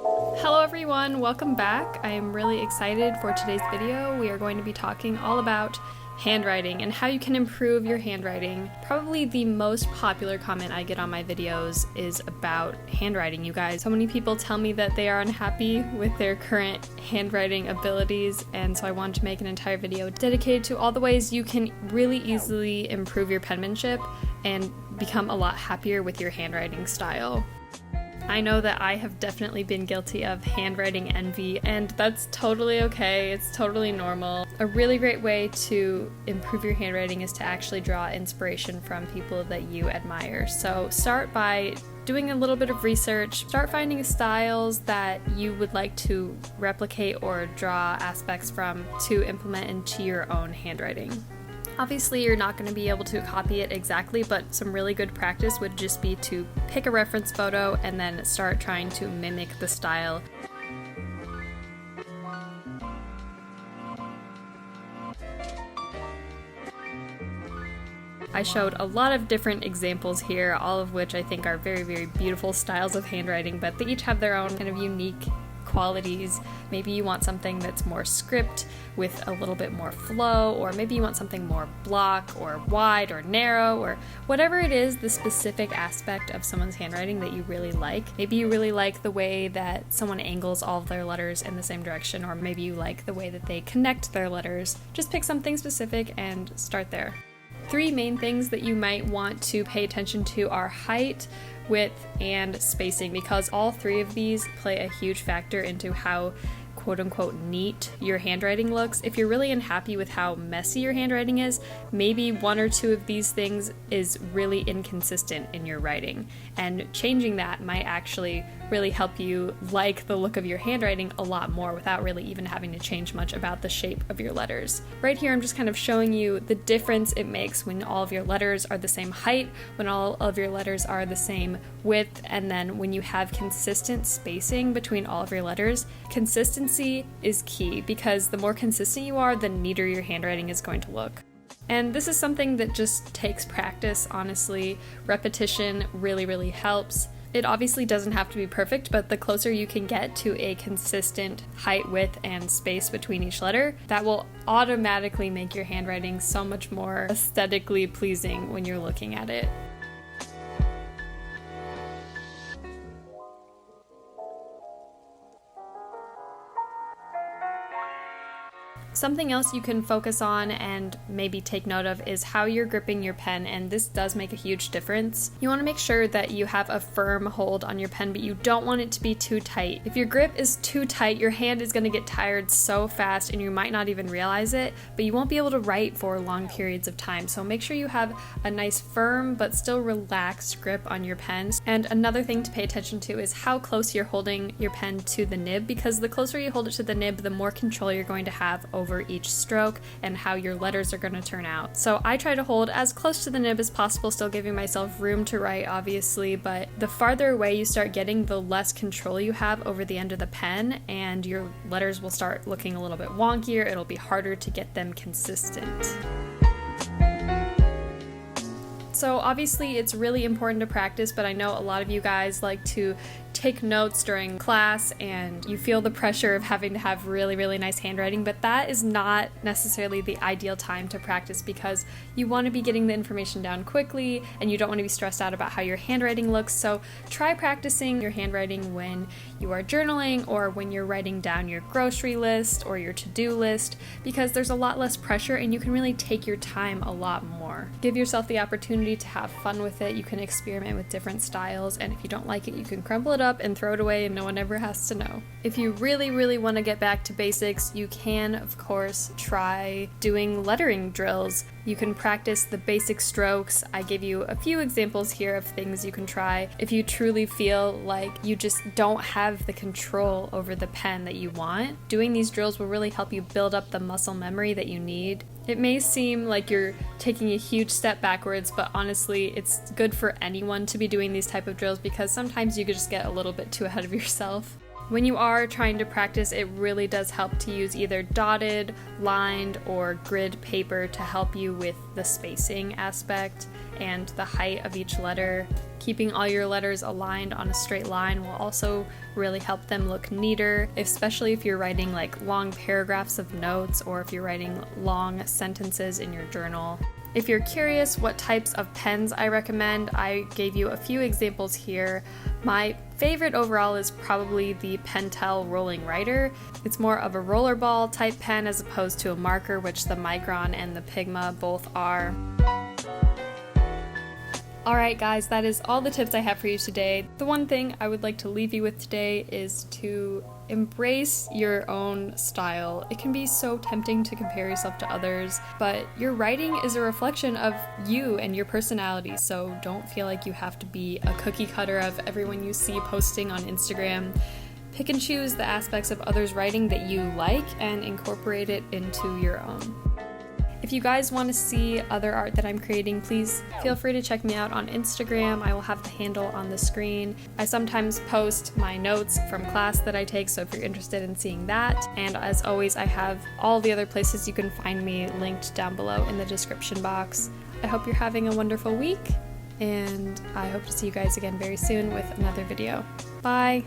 Hello everyone, welcome back. I am really excited for today's video. We are going to be talking all about handwriting and how you can improve your handwriting. Probably the most popular comment I get on my videos is about handwriting, you guys. So many people tell me that they are unhappy with their current handwriting abilities, and so I wanted to make an entire video dedicated to all the ways you can really easily improve your penmanship and become a lot happier with your handwriting style. I know that I have definitely been guilty of handwriting envy, and that's totally okay. It's totally normal. A really great way to improve your handwriting is to actually draw inspiration from people that you admire. So start by doing a little bit of research. Start finding styles that you would like to replicate or draw aspects from to implement into your own handwriting. Obviously, you're not going to be able to copy it exactly, but some really good practice would just be to pick a reference photo and then start trying to mimic the style. I showed a lot of different examples here, all of which I think are very, very beautiful styles of handwriting, but they each have their own kind of unique qualities. Maybe you want something that's more script with a little bit more flow, or maybe you want something more block or wide or narrow, or whatever it is, the specific aspect of someone's handwriting that you really like. Maybe you really like the way that someone angles all of their letters in the same direction, or maybe you like the way that they connect their letters. Just pick something specific and start there. Three main things that you might want to pay attention to are height, width, and spacing, because all three of these play a huge factor into how quote-unquote neat your handwriting looks. If you're really unhappy with how messy your handwriting is, maybe one or two of these things is really inconsistent in your writing, and changing that might actually really help you like the look of your handwriting a lot more without really even having to change much about the shape of your letters. Right here I'm just kind of showing you the difference it makes when all of your letters are the same height, when all of your letters are the same width, and then when you have consistent spacing between all of your letters. Consistency is key, because the more consistent you are, the neater your handwriting is going to look. And this is something that just takes practice, honestly. Repetition really, really helps. It obviously doesn't have to be perfect, but the closer you can get to a consistent height, width, and space between each letter, that will automatically make your handwriting so much more aesthetically pleasing when you're looking at it. Something else you can focus on and maybe take note of is how you're gripping your pen, and this does make a huge difference. You want to make sure that you have a firm hold on your pen, but you don't want it to be too tight. If your grip is too tight, your hand is going to get tired so fast and you might not even realize it, but you won't be able to write for long periods of time. So make sure you have a nice firm but still relaxed grip on your pens. And another thing to pay attention to is how close you're holding your pen to the nib, because the closer you hold it to the nib, the more control you're going to have over each stroke and how your letters are going to turn out. So I try to hold as close to the nib as possible, still giving myself room to write, obviously, but the farther away you start getting, the less control you have over the end of the pen, and your letters will start looking a little bit wonkier. It'll be harder to get them consistent. So obviously it's really important to practice, but I know a lot of you guys like to take notes during class and you feel the pressure of having to have really, really nice handwriting, but that is not necessarily the ideal time to practice, because you want to be getting the information down quickly and you don't want to be stressed out about how your handwriting looks. So try practicing your handwriting when you are journaling or when you're writing down your grocery list or your to-do list, because there's a lot less pressure and you can really take your time a lot more. Give yourself the opportunity to have fun with it. You can experiment with different styles, and if you don't like it, you can crumble it up and throw it away and no one ever has to know. If you really, really want to get back to basics, you can, of course, try doing lettering drills. You can practice the basic strokes. I give you a few examples here of things you can try if you truly feel like you just don't have the control over the pen that you want. Doing these drills will really help you build up the muscle memory that you need. It may seem like you're taking a huge step backwards, but honestly, it's good for anyone to be doing these type of drills, because sometimes you could just get a little bit too ahead of yourself. When you are trying to practice, it really does help to use either dotted, lined, or grid paper to help you with the spacing aspect and the height of each letter. Keeping all your letters aligned on a straight line will also really help them look neater, especially if you're writing like long paragraphs of notes or if you're writing long sentences in your journal. If you're curious what types of pens I recommend, I gave you a few examples here. My favorite overall is probably the Pentel Rolling Writer. It's more of a rollerball type pen as opposed to a marker, which the Micron and the Pigma both are. Alright guys, that is all the tips I have for you today. The one thing I would like to leave you with today is to embrace your own style. It can be so tempting to compare yourself to others, but your writing is a reflection of you and your personality, so don't feel like you have to be a cookie cutter of everyone you see posting on Instagram. Pick and choose the aspects of others' writing that you like and incorporate it into your own. If you guys want to see other art that I'm creating, please feel free to check me out on Instagram. I will have the handle on the screen. I sometimes post my notes from class that I take, so if you're interested in seeing that. And as always, I have all the other places you can find me linked down below in the description box. I hope you're having a wonderful week, and I hope to see you guys again very soon with another video. Bye!